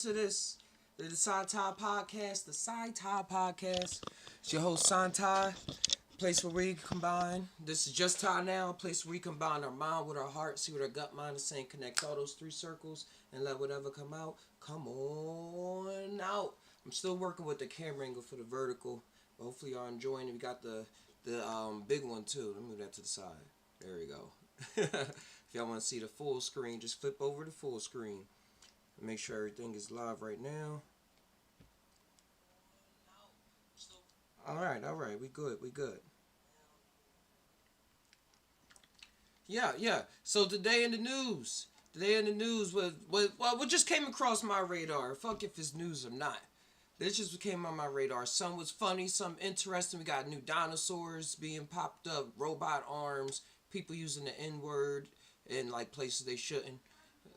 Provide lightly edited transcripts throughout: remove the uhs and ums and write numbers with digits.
To this, the Psy Tai Podcast, the Psy Tai Podcast. It's your host, Psy Tai, place where we combine, this is just Tai now, a place where we combine our mind with our heart, see what our gut mind is saying, connect all those three circles, and let whatever come on out. I'm still working with the camera angle for the vertical, but hopefully y'all enjoying it. We got the big one too. Let me move that to the side. There we go. If y'all want to see the full screen, just flip over the full screen. Make sure everything is live right now. All right, we good. Yeah. So today in the news was what just came across my radar. Fuck if it's news or not. This just came on my radar. Some was funny, some interesting. We got new dinosaurs being popped up, robot arms, people using the N word in like places they shouldn't.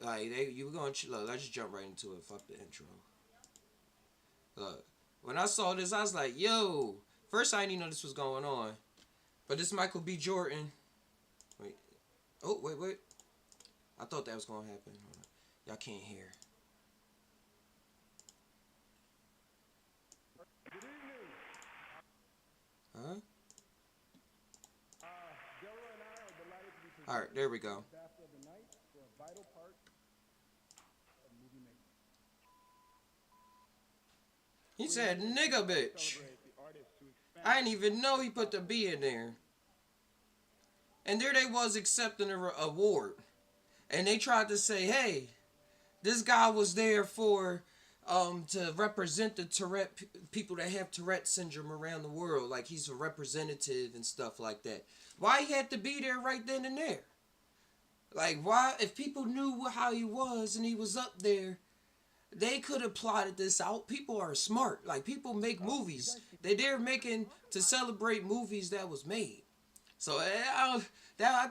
Like you were going to look. Let's just jump right into it. Fuck the intro. Look, when I saw this, I was like, "Yo!" First, I didn't even know this was going on. But this Michael B. Jordan. Wait. Oh, wait. I thought that was gonna happen. Y'all can't hear. Huh? All right, there we go. He said, "Nigga, bitch." I didn't even know he put the B in there. And there they was accepting an award. And they tried to say, hey, this guy was there for to represent the Tourette people that have Tourette syndrome around the world. Like he's a representative and stuff like that. Why he had to be there right then and there? Like why if people knew how he was and he was up there, they could have plotted this out. People are smart. Like people make movies. They're making to celebrate movies that was made. So I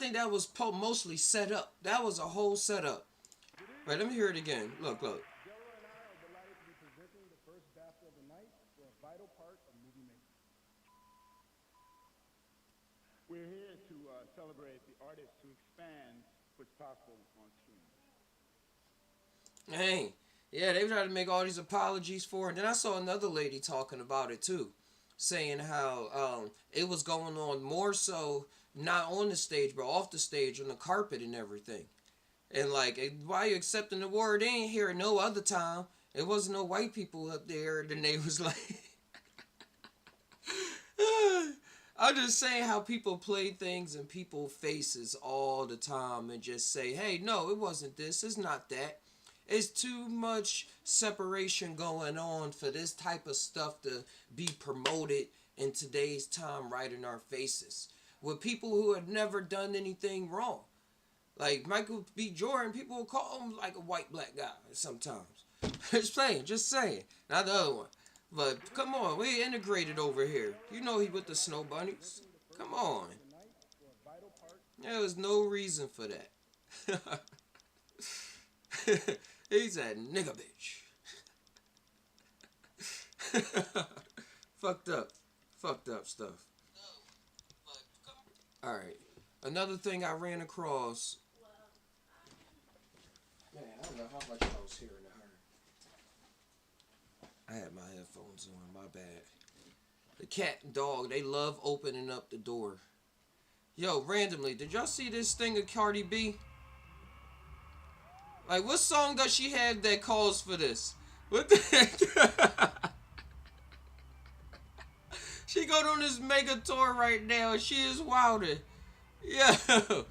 think that was mostly set up. That was a whole setup. Right, let me hear it again. Look. We're here to celebrate the artists who expand what's possible on screen. Hey, yeah, they tried to make all these apologies for it. And then I saw another lady talking about it too, saying how it was going on more so not on the stage but off the stage on the carpet and everything. And like, why you accepting the award? They ain't here no other time. It wasn't no white people up there. Then they was like, I'm just saying how people play things in people's faces all the time and just say, hey, no, it wasn't this. It's not that. It's too much separation going on for this type of stuff to be promoted in today's time right in our faces. With people who have never done anything wrong. Like Michael B. Jordan, people will call him like a white black guy sometimes. Just saying. Not the other one. But come on, we integrated over here. You know he with the snow bunnies. Come on. There was no reason for that. He said, nigga bitch. Fucked up stuff. Alright. Another thing I ran across. Man, I don't know how much I was hearing her. I had my headphones on, my bad. The cat and dog, they love opening up the door. Yo, randomly, did y'all see this thing of Cardi B? Like, what song does she have that calls for this? What the heck? She going on this mega tour right now, and she is wilding. Yo.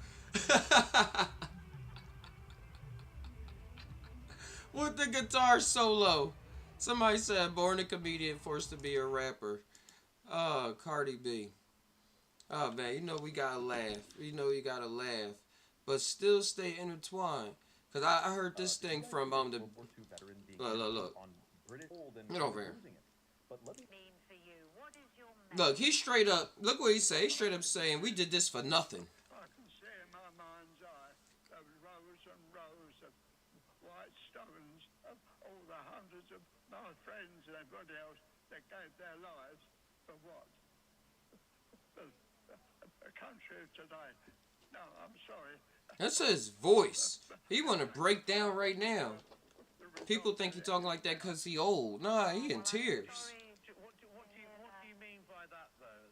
With the guitar solo. Somebody said, born a comedian, forced to be a rapper. Oh, Cardi B. Oh, man, you know we gotta laugh. You gotta laugh. But still stay intertwined. Because I heard this thing from the... Look. Get over here. Look, he's straight up... Look what he say. He's straight up saying, we did this for nothing. I can see in my mind's eye those rows and rows of white stones of all the hundreds of my friends and everybody else that gave their lives for what? The country of today. No, I'm sorry. That's his voice. He want to break down right now. The People think he talking like that because he old. Nah, he in tears. What do you mean by that, though?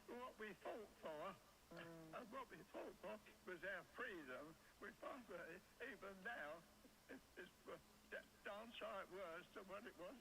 What we fought for, was our freedom. We find that even now, it's darn sight worse than what it was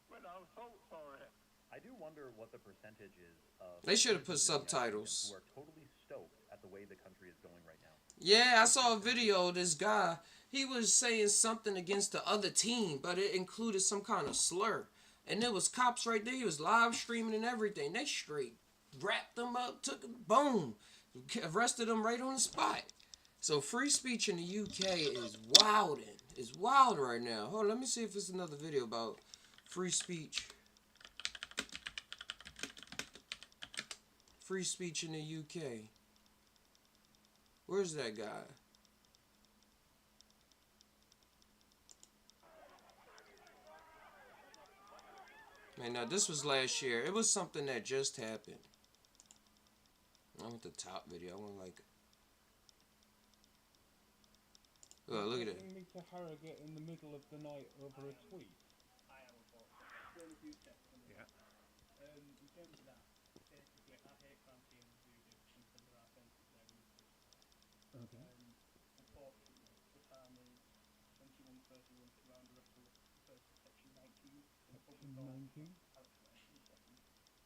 when I fought for it. I do wonder what the percentage is of They should have put citizens in the United Kingdom subtitles. who are totally stoked at the way the country is going right now. Yeah, I saw a video of this guy. He was saying something against the other team, but it included some kind of slur. And there was cops right there. He was live streaming and everything. They straight wrapped him up, took him, boom, arrested him right on the spot. So free speech in the UK is wilding. It's wild right now. Hold on, let me see if there's another video about free speech. Free speech in the UK. Where's that guy? Man, now this was last year. It was something that just happened. I want the top video. I want like. Oh, look at it. Me to Harrogate in the middle of the night over a tweet. I am, unfortunately. Yeah. In terms of that, basically, our hate crime team do something there are offences there in the police. Okay. Unfortunately, the time is 21:31 to round the Russell first section 19. Section 19?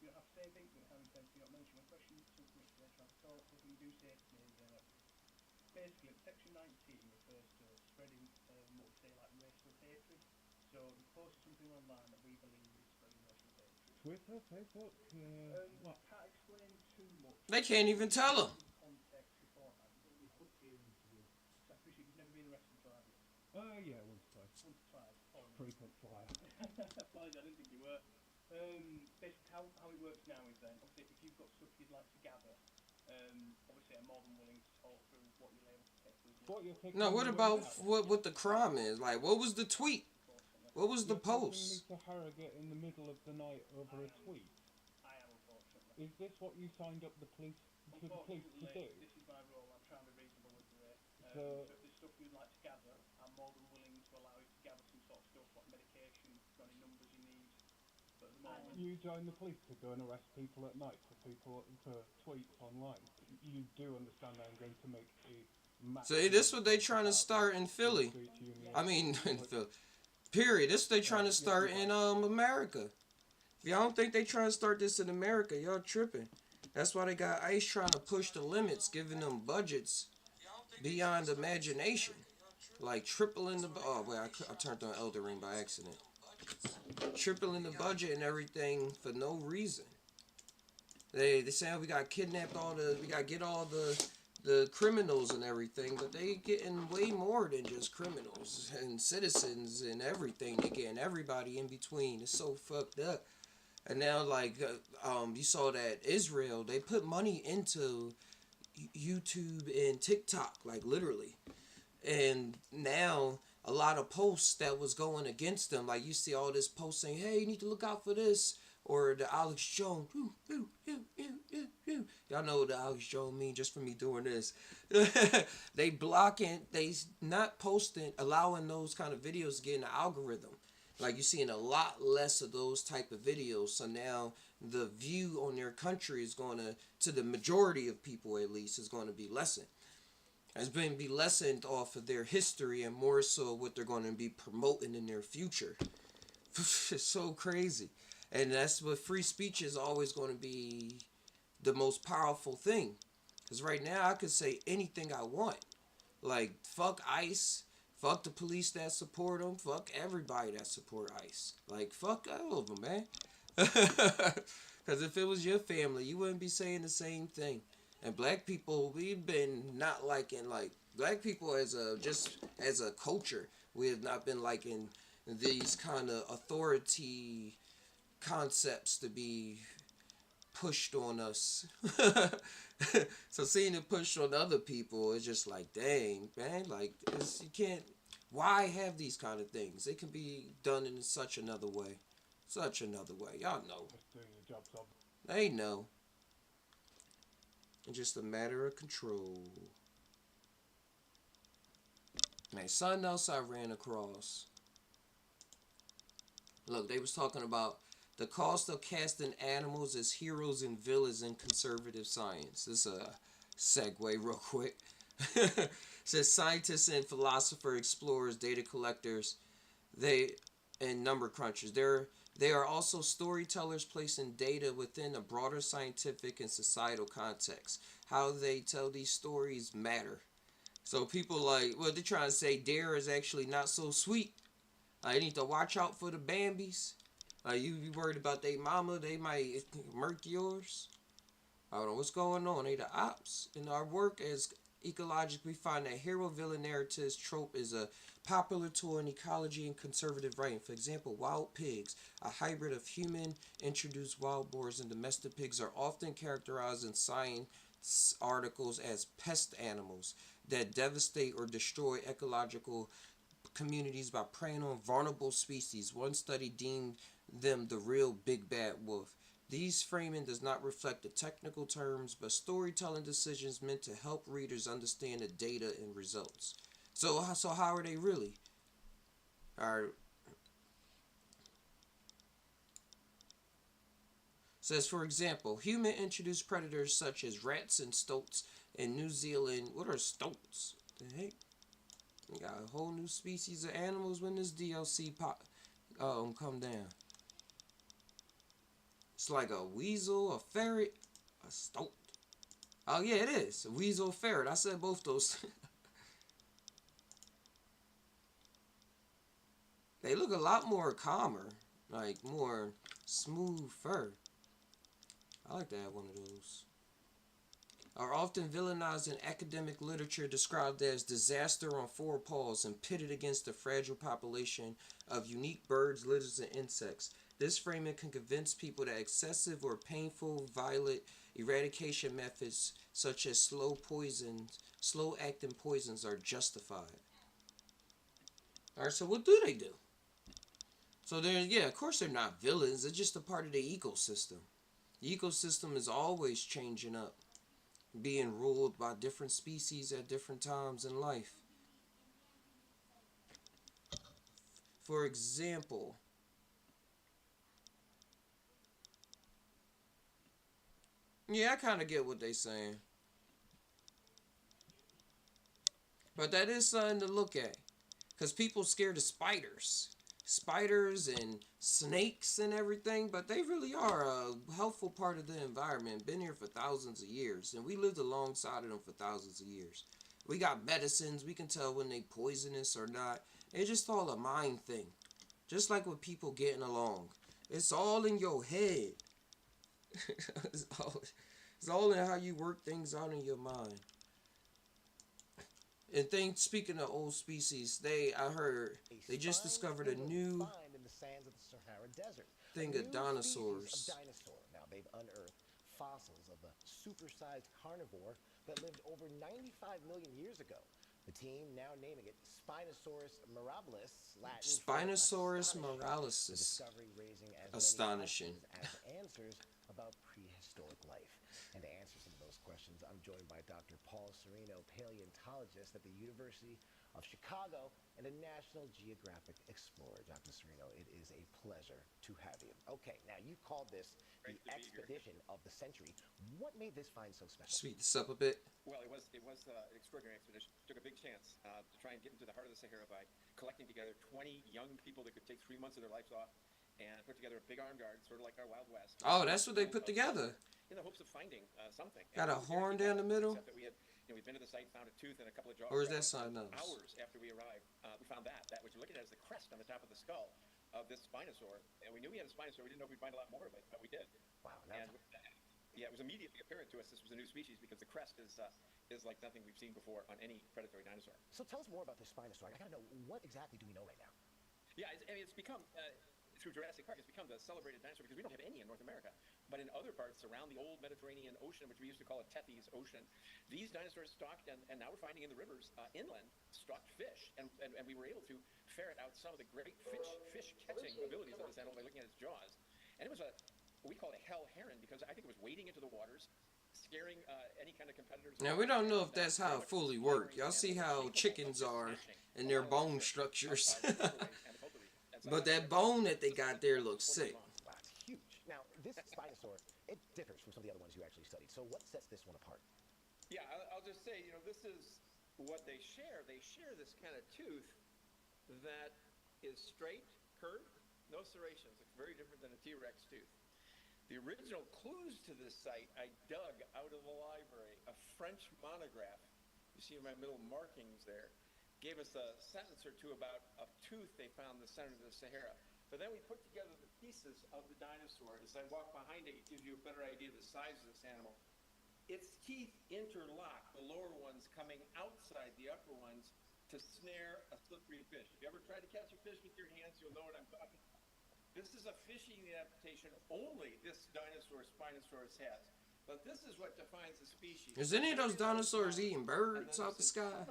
You don't have to say anything, you don't have intent to not mention one question, something which they're trying to talk, what you do say to me is, basically, section 19 refers to spreading what we say like racial hatred. So we post something online that we believe is spreading racial hatred. Twitter, Facebook, what? Can't explain too much. They can't even tell him. Context beforehand. So I appreciate you've never been arrested before, have you? Yeah, once or twice. Once or twice. Frequent flyer. Apologies, I didn't think you were. Basically, how it works now is then, obviously, if you've got stuff you'd like to gather, obviously I'm more than willing to talk through what you're able to take through. What you're taking No, what me about out? what the crime is? Like, what was the tweet? What was the You're taking post? me to Harrogate in the middle of the night over a tweet. I am, unfortunately. Is this what you signed up the police to do? This is my role. I'm trying to be reasonable with the rate. So if there's stuff you'd like to gather, I'm more than willing to allow you to gather some sort of stuff like medication, any numbers you need. But at the moment, You join the police to go and arrest people at night for tweets online. You do understand I'm going to make a So this is what they trying to start in Philly. I mean, in Philly. Period. This is what they trying to start in America. If y'all don't think they trying to start this in America, y'all tripping. That's why they got ICE trying to push the limits, giving them budgets beyond imagination. Like tripling the... Oh, wait, I turned on Elder Ring by accident. Tripling the budget and everything for no reason. They saying we got kidnapped we got to get all the criminals and everything, but they getting way more than just criminals and citizens and everything. They getting everybody in between. It's so fucked up. And now, like, you saw that Israel, they put money into YouTube and TikTok, like, literally. And now, a lot of posts that was going against them, like, you see all this post saying, hey, you need to look out for this. Or the Alex Jones, y'all know what the Alex Jones mean just for me doing this. They blocking, they not posting, allowing those kind of videos to get in the algorithm. Like you're seeing a lot less of those type of videos. So now the view on their country is going to the majority of people at least, is going to be lessened. It's going to be lessened off of their history and more so what they're going to be promoting in their future. It's so crazy. And that's what free speech is always going to be the most powerful thing. Because right now I could say anything I want. Like, fuck ICE. Fuck the police that support them. Fuck everybody that support ICE. Like, fuck all of them, man. Because if it was your family, you wouldn't be saying the same thing. And black people, we've been not liking, like, black people as a culture, we have not been liking these kind of authority concepts to be pushed on us. So seeing it pushed on other people, it's just like, dang, man, like, you can't, why have these kind of things? It can be done in such another way. Such another way. Y'all know. Just doing your jobs on. They know. It's just a matter of control. Man, something else I ran across. Look, they was talking about the cost of casting animals as heroes and villains in conservative science. This is a segue real quick. Says scientists and philosophers, explorers, data collectors, they and number crunchers. They are also storytellers placing data within a broader scientific and societal context. How they tell these stories matter. So people like, what they're trying to say, Dare is actually not so sweet. I need to watch out for the Bambies. You be worried about their mama, they might murk yours. I don't know what's going on. They the ops. In our work as ecologists, we find that hero-villain narratives trope is a popular tool in ecology and conservative writing. For example, wild pigs, a hybrid of human-introduced wild boars and domestic pigs, are often characterized in science articles as pest animals that devastate or destroy ecological communities by preying on vulnerable species. One study deemed them the real big bad wolf. These framing does not reflect the technical terms, but storytelling decisions meant to help readers understand the data and results. So how are they really? Alright. Says, for example, human-introduced predators such as rats and stoats in New Zealand. What are stoats? The heck? We got a whole new species of animals when this DLC come down. It's like a weasel, a ferret, a stoat. Oh yeah, it is. A weasel, a ferret. I said both those. They look a lot more calmer. Like more smooth fur. I like to have one of those. Are often villainized in academic literature, described as disaster on four paws and pitted against a fragile population of unique birds, lizards, and insects. This framing can convince people that excessive or painful, violent eradication methods such as slow-acting poisons are justified. Alright, so what do they do? So of course they're not villains. They're just a part of the ecosystem. The ecosystem is always changing up, being ruled by different species at different times in life. For example, yeah, I kind of get what they're saying. But that is something to look at. Because people scared of spiders. Spiders and snakes and everything. But they really are a helpful part of the environment. Been here for thousands of years. And we lived alongside of them for thousands of years. We got medicines. We can tell when they poisonous or not. It's just all a mind thing. Just like with people getting along. It's all in your head. it's all in how you work things out in your mind. And speaking of old species, I heard they just discovered a new in the sands of the Sahara Desert. thing of dinosaurs. Now they've unearthed fossils of a supersized carnivore that lived over 95 million years ago. The team now naming it Spinosaurus mirabilis, Latin Spinosaurus for mirabilis. the discovery raising as Astonishing. many questions as answers about prehistoric life. And to answer some of those questions, I'm joined by Dr. Paul Sereno, paleontologist at the University of Chicago and a National Geographic explorer. Dr. Sereno, it is a pleasure to have you. Okay, now you called this the expedition of the century. What made this find so special? Speed this up a bit. Well, it was an extraordinary expedition. Took a big chance to try and get into the heart of the Sahara by collecting together 20 young people that could take 3 months of their lives off and put together a big armed guard, sort of like our Wild West. Oh, that's what they put together. In the hopes of finding something. Got a horn down the middle? Except that we had, we'd been to the site, found a tooth and a couple of jaws. Or is that something else? Hours after we arrived, we found that. That what you're looking at is the crest on the top of the skull of this Spinosaur. And we knew we had a Spinosaur. We didn't know if we'd find a lot more of it, but we did. Wow, and it was immediately apparent to us this was a new species because the crest is like nothing we've seen before on any predatory dinosaur. So tell us more about this Spinosaur. I gotta know, what exactly do we know right now? Yeah, it's become, through Jurassic Park, it's become the celebrated dinosaur because we don't have any in North America. But in other parts around the old Mediterranean Ocean, which we used to call a Tethys Ocean, these dinosaurs stalked, and now we're finding in the rivers inland, stalked fish. And we were able to ferret out some of the great fish-catching abilities of this animal by looking at its jaws. And it was we call it a hell heron because I think it was wading into the waters, scaring any kind of competitors. Now, we don't know if that's how it fully works. Y'all see how chickens are and their bone structures. But that bone that they got there looks sick. Wow, it's huge. Now, this Spinosaur, it differs from some of the other ones you actually studied. So what sets this one apart? Yeah, I'll just say, this is what they share. They share this kind of tooth that is straight, curved, no serrations. It's very different than a T-Rex tooth. The original clues to this site I dug out of the library. A French monograph, you see my middle markings there, gave us a sentence or two about a tooth they found in the center of the Sahara. But then we put together the pieces of the dinosaur. As I walk behind it, it gives you a better idea of the size of this animal. Its teeth interlock, the lower ones coming outside the upper ones to snare a slippery fish. If you ever tried to catch a fish with your hands, you'll know what I'm talking about. This is a fishing adaptation only this dinosaur, Spinosaurus, has. But this is what defines the species. Is any of those dinosaurs eating birds out the sky?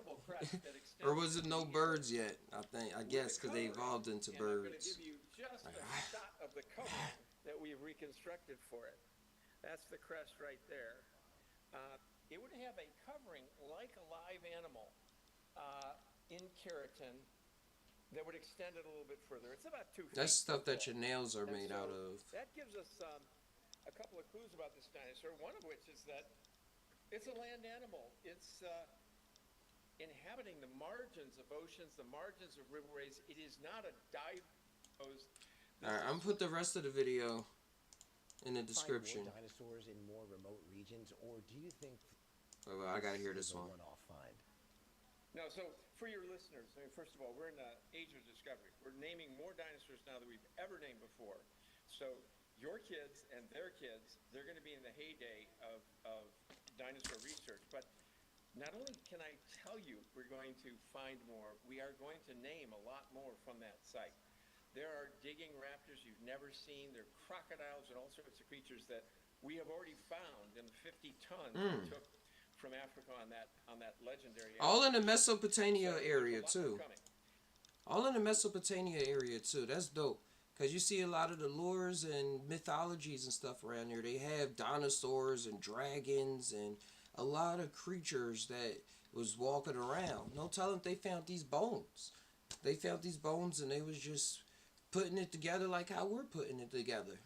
Or was it no birds yet? I guess, because they evolved into birds. I'm going to give you just a shot of the covering that we've reconstructed for it. That's the crest right there. It would have a covering like a live animal in keratin that would extend it a little bit further. It's about 2 feet. That's stuff that your nails are made out of. That gives us a couple of clues about this dinosaur, one of which is that it's a land animal. It's inhabiting the margins of oceans, the margins of riverways. It is not a dive. Alright, I'm going to put the rest of the video in the description. Find more dinosaurs in more remote regions, or do you think Well, I got to hear this one. one-off find? No, so for your listeners, first of all, we're in the age of discovery. We're naming more dinosaurs now than we've ever named before. So your kids and their kids, they're going to be in the heyday of dinosaur research. But not only can I tell you we're going to find more, we are going to name a lot more from that site. There are digging raptors you've never seen. There are crocodiles and all sorts of creatures that we have already found in the 50 tons we took from Africa on that legendary area. All in the Mesopotamia area too. All in the Mesopotamia area too. That's dope. Because you see a lot of the lures and mythologies and stuff around there. They have dinosaurs and dragons and a lot of creatures that was walking around. No telling they found these bones. They found these bones and they was just putting it together like how we're putting it together.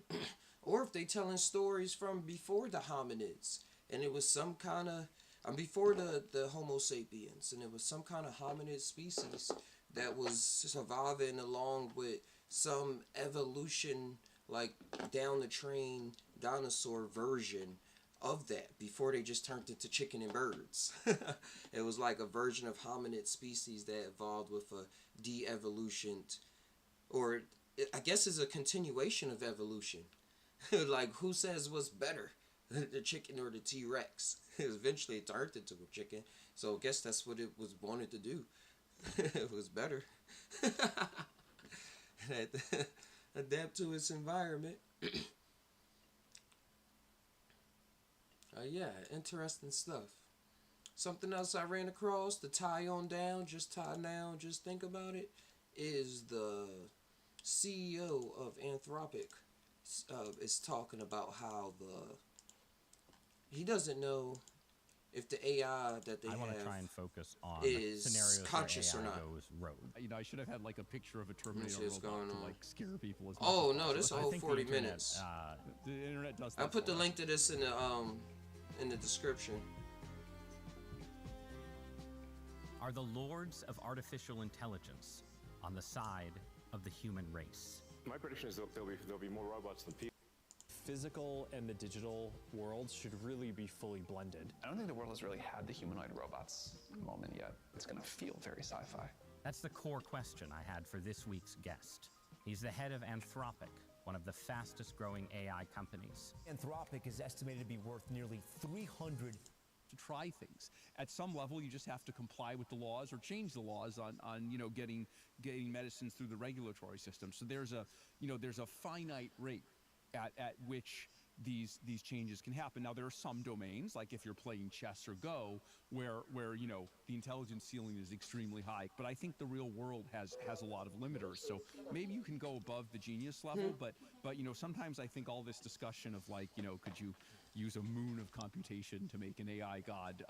Or if they telling stories from before the hominids. And it was some kind of, before the Homo sapiens. And it was some kind of hominid species that was surviving along with some evolution, like down the train dinosaur version of that before they just turned into chicken and birds. It was like a version of hominid species that evolved with a de-evolution, or I guess it's a continuation of evolution. Like, who says what's better, the chicken or the T-Rex? Eventually it turned into a chicken, so I guess that's what it was wanted to do. It was better. Adapt to its environment. Yeah, interesting stuff. Something else I ran across to tie down, just think about it, is the CEO of Anthropic is talking about how he doesn't know if the AI that they I want to have try and focus on is scenarios conscious where or AI not. goes rogue. You know, I should have had like a picture of a Terminator see what's robot going to on. like scare people as much Oh as no, possible. this a I whole think the 40 internet, minutes. The internet does. I'll that put the for link us. to this in the description. Are the lords of artificial intelligence on the side of the human race? My prediction is there'll be more robots than people. Physical and the digital worlds should really be fully blended. I don't think the world has really had the humanoid robots moment yet. It's going to feel very sci-fi. That's the core question I had for this week's guest. He's the head of Anthropic, one of the fastest growing AI companies. Anthropic is estimated to be worth nearly 300 to try things. At some level, you just have to comply with the laws or change the laws on getting medicines through the regulatory system. So there's a finite rate at which these changes can happen. Now there are some domains, like if you're playing chess or Go, where the intelligence ceiling is extremely high. But I think the real world has a lot of limiters. So maybe you can go above the genius level, but sometimes I think all this discussion of could you use a moon of computation to make an AI god,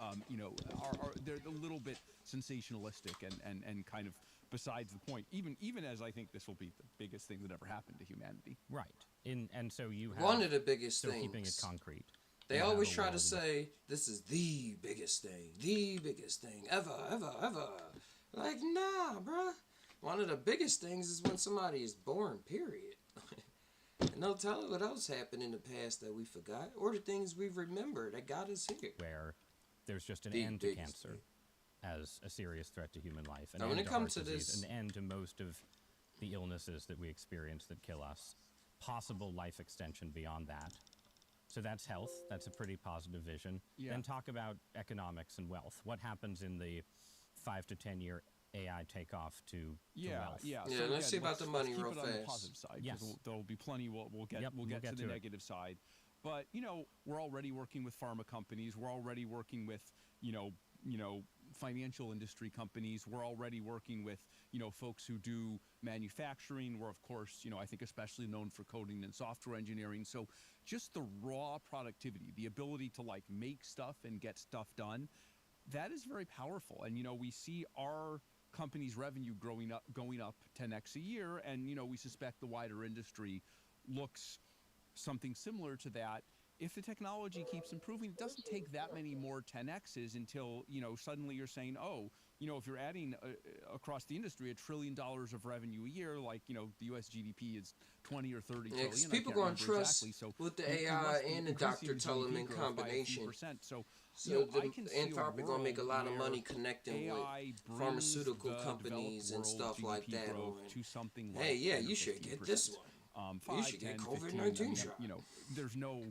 they're a little bit sensationalistic and kind of besides the point. Even as I think this will be the biggest thing that ever happened to humanity. Right. And so you have one of the biggest things. Keeping it concrete. They always try to say this is the biggest thing ever. Like, nah, bruh. One of the biggest things is when somebody is born, period. And they'll tell us what else happened in the past that we forgot, or the things we remember that got us here. Where there's just an end to cancer as a serious threat to human life. Now, when it comes to this, an end to most of the illnesses that we experience that kill us. Possible life extension beyond that. So that's health. That's a pretty positive vision. Yeah. Then talk about economics and wealth. What happens in the 5 to 10 year AI takeoff to wealth? Yeah. Yeah, So let's see about the money keep real it on the fast. positive side. Yes. There'll be plenty. We'll get to the negative side. But we're already working with pharma companies. We're already working with financial industry companies. We're already working with folks who do manufacturing. We're of course I think especially known for coding and software engineering. So just the raw productivity, the ability to like make stuff and get stuff done, that is very powerful. And we see our company's revenue going up 10x a year, and we suspect the wider industry looks something similar to that. If the technology keeps improving, it doesn't take that many more 10x's until suddenly you're saying, if you're adding across the industry $1 trillion of revenue a year, like the U.S. GDP is 20 or 30 trillion. Yeah, people going to trust exactly. with the AI and the doctor telling them in combination. So the Anthropic gonna make a lot of money connecting with pharmaceutical companies and stuff like that. To something hey, yeah, you should get this one. You should get COVID-19 shot. There's no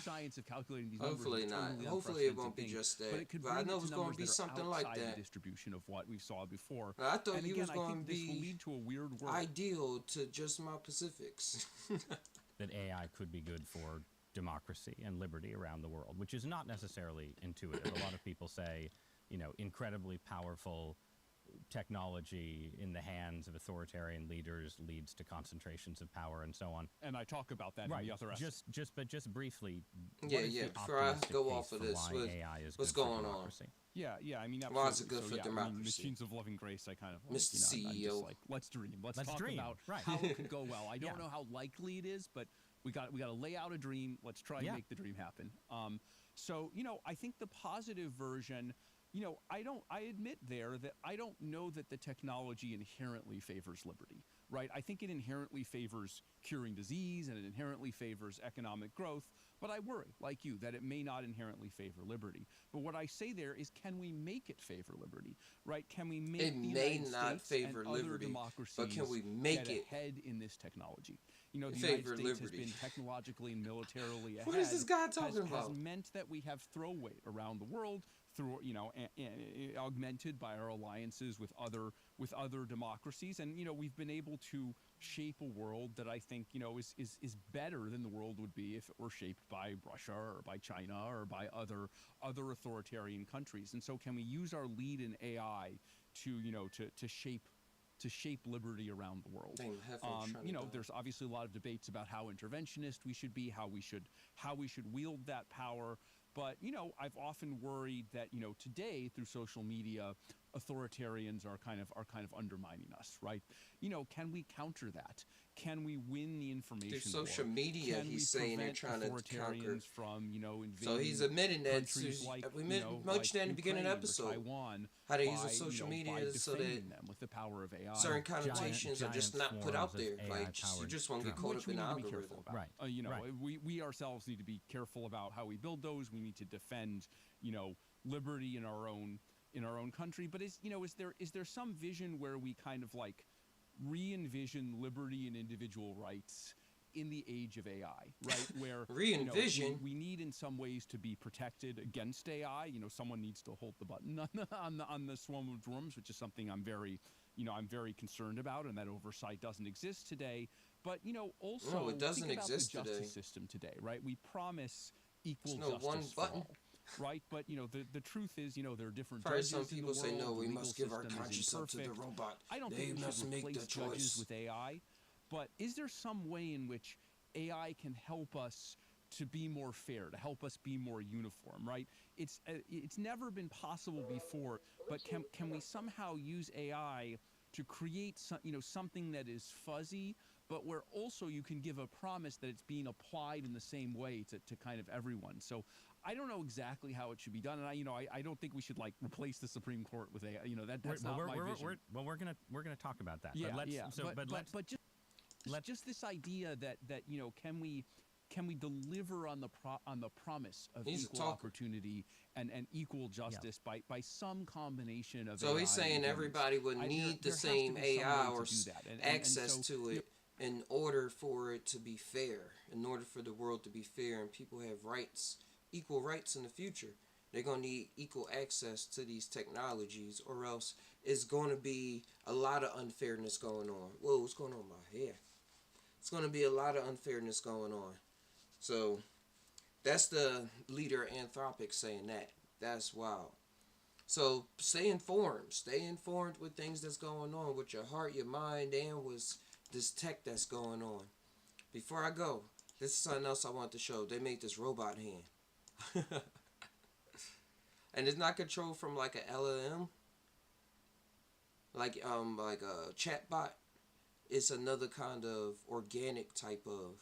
science of calculating these numbers. Hopefully not. Hopefully it won't be just that. But I know it's going to be something like that. The distribution of what we saw before. I thought and you again, was going to this will be lead to a weird world. ideal to just my Pacifics. That AI could be good for democracy and liberty around the world, which is not necessarily intuitive. A lot of people say, incredibly powerful technology in the hands of authoritarian leaders leads to concentrations of power and so on. And I talk about that in the other episode. Just briefly. Before I go off of this, what's going on? Yeah. I mean, why is it good for democracy? Machines of Loving Grace. I kind of Mr. CEO. Let's dream. Let's talk dream. about how it could go well. I don't know how likely it is, but we got to lay out a dream. Let's try and make the dream happen. I think the positive version. I admit there that I don't know that the technology inherently favors liberty, right? I think it inherently favors curing disease and it inherently favors economic growth, but I worry, like you, that it may not inherently favor liberty. But what I say there is, can we make it favor liberty, right? Can we make it the may United not States favor and liberty, other democracies but can we make get it ahead in this technology? The United States liberty. has been technologically and militarily ahead. What is this guy talking about? Has meant that we have throw weight around the world through, augmented by our alliances with other democracies, and we've been able to shape a world that I think is better than the world would be if it were shaped by Russia or by China or by other authoritarian countries. And so, can we use our lead in AI to shape liberty around the world? There's obviously a lot of debates about how interventionist we should be, how we should wield that power. But I've often worried that today through social media, authoritarians are kind of undermining us, right? Can we counter that? Can we win the information through social media? He's saying they're trying to conquer. From invading so he's admitting that. We mentioned that in the beginning of the episode. Taiwan, how they use social media so that them with the power of AI, certain connotations are just not put out there. Like you just won't get caught up in the algorithm. Right. We ourselves need to be careful about how we build those. We need to defend liberty in our own country. But is there some vision where we kind of like re-envision liberty and individual rights in the age of AI, right? Where re-envision, we need in some ways to be protected against AI. Someone needs to hold the button on the swarm of drums, which is something I'm very concerned about, and that oversight doesn't exist today. But also it doesn't think exist about the today. Justice system today, right? We promise equal There's no justice one for button. all. Right, but the truth is, there are different Probably judges some people in the say world. no. We The must legal give our system is conscience up to the imperfect. robot. I don't They think we must should make replace the judges choice. with AI, but is there some way in which AI can help us to be more fair, to help us be more uniform, right? It's never been possible before, but can we somehow use AI to create something that is fuzzy, but where also you can give a promise that it's being applied in the same way to kind of everyone. So I don't know exactly how it should be done, and I don't think we should like replace the Supreme Court with AI. That's not my vision. We're gonna talk about that. Yeah, but let's, yeah. So, but just this idea that can we deliver on the promise of equal opportunity and equal justice by some combination of So AI he's saying everybody would need the same AI or access to it in order for it to be fair, in order for the world to be fair and people have rights, equal rights in the future. They're going to need equal access to these technologies, or else it's going to be a lot of unfairness going on. Whoa, what's going on with my hair? It's going to be a lot of unfairness going on. So that's the leader Anthropic saying that. That's wild. So stay informed. Stay informed with things that's going on with your heart, your mind, and with this tech that's going on. Before I go, this is something else I want to show. They made this robot hand. And it's not controlled from like a LLM. Like a chatbot. It's another kind of organic type of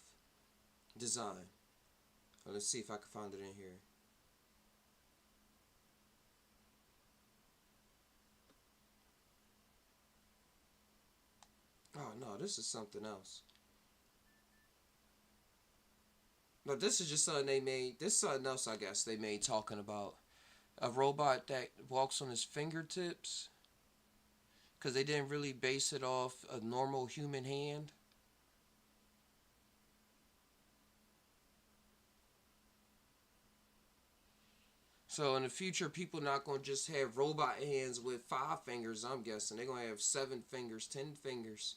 design. Let's see if I can find it in here. Oh no, this is something else. But this is just something they made. This is something else I guess they made, talking about a robot that walks on his fingertips. Because they didn't really base it off a normal human hand. So in the future, people not going to just have robot hands with 5 fingers, I'm guessing. They're going to have 7 fingers, 10 fingers.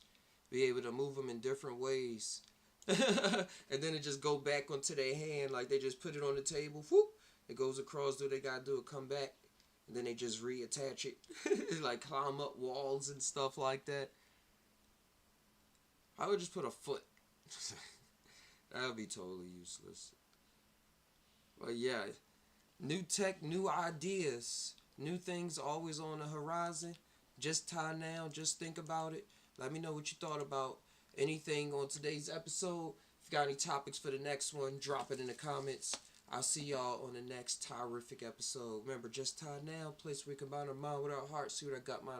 Be able to move them in different ways. And then it just go back onto their hand. Like they just put it on the table. Whoop, it goes across, do what they got to do, it come back. And then they just reattach it. Like climb up walls and stuff like that. I would just put a foot. That would be totally useless. But yeah. New tech, new ideas, new things always on the horizon. Just time now, just think about it. Let me know what you thought about anything on today's episode. If you got any topics for the next one, drop it in the comments. I'll see y'all on the next terrific episode. Remember, just time now, place where we combine our mind with our heart, see what I got mind.